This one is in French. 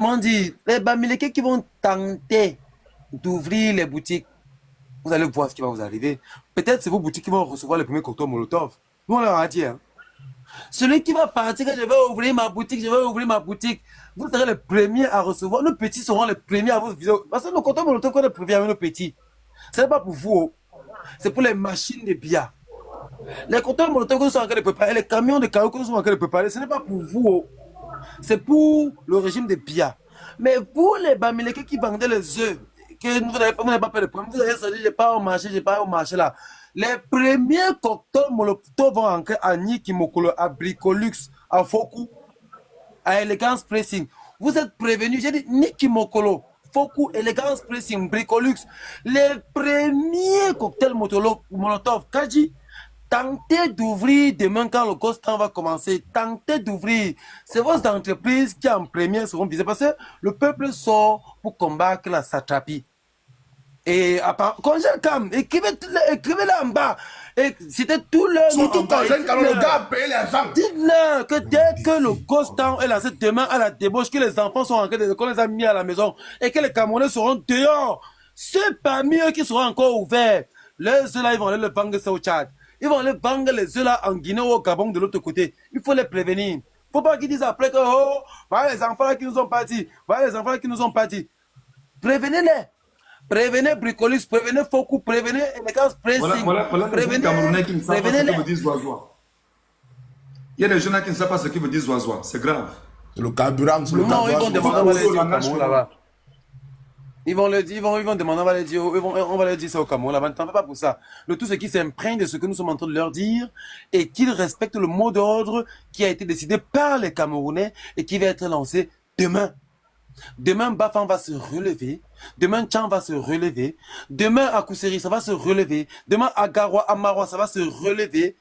comment dire, les Bamileke qui vont tenter d'ouvrir les boutiques, vous allez voir ce qui va vous arriver. Peut-être c'est vos boutiques qui vont recevoir les premiers cocktails Molotov. Nous, on leur a dit, hein. Celui qui va partir, que je vais ouvrir ma boutique, je vais ouvrir ma boutique, vous serez les premiers à recevoir. Nos petits seront les premiers à vous viser. Parce que nos cocktails Molotov, qu'on est prévu avec nos petits, ce n'est pas pour vous, oh. C'est pour les machines de billard. Les cocktails Molotov que nous sommes en train de préparer, les camions de cailloux que nous sommes en train de préparer, ce n'est pas pour vous, oh. C'est pour le régime de Bia. Mais pour les Bamileke qui vendaient les œufs, que vous n'avez pas fait de problème, vous avez dit, j'ai pas au marché, j'ai pas au marché là. Les premiers cocktails Molotov vont entrer à Niki Mokolo, à Bricolux, à Foku, à Elegance Pressing. Vous êtes prévenus, j'ai dit Niki Mokolo, Foku, Elegance Pressing, Bricolux. Les premiers cocktails Molotov, Kaji, tentez d'ouvrir demain quand le Ghost Town va commencer. Tentez d'ouvrir. C'est vos entreprises qui en première seront visées parce que le peuple sort pour combattre la satrapie. Et à part, congèle Cam, écrivez-le en bas. Et c'était tout le. Surtout congèle Cam, le gars a payé les gens. Dites-leur que dès que le Ghost Town est lancé demain à la débauche, que les enfants sont rentrés, qu'on les a mis à la maison et que les Camerounais seront dehors. Ceux parmi eux qui seront encore ouverts, les œufs là, ils vont aller le vendre ça au Tchad. Ils vont aller vendre les œufs là en Guinée ou au Gabon de l'autre côté. Il faut les prévenir. Il ne faut pas qu'ils disent après que, oh, voilà les enfants là qui nous ont partis. Voilà les enfants là qui nous ont partis. Prévenez-les. Prévenez Bricolux, prévenez Foku, prévenez Elegance Pressing. Voilà les Camerounais qui ne savent pas ce que vous dites Zoazoa. Il y a des gens qui ne savent pas ce que vous dites Zoazoa. C'est grave. C'est le carburant, c'est le Non, ils vont demander, on va les dire au langage Cameroun là-bas. Ils vont le dire, ils vont demander, on va les dire, on va leur dire ça au Cameroun là-bas. Ne t'en fais pas pour ça. Le tout, c'est qu'ils s'imprègnent de ce que nous sommes en train de leur dire et qu'ils respectent le mot d'ordre qui a été décidé par les Camerounais et qui va être lancé demain. Demain, Bafan va se relever. Demain, Tchan va se relever. Demain, Akouseri, ça va se relever. Demain, Agarwa, Amarwa, ça va se relever.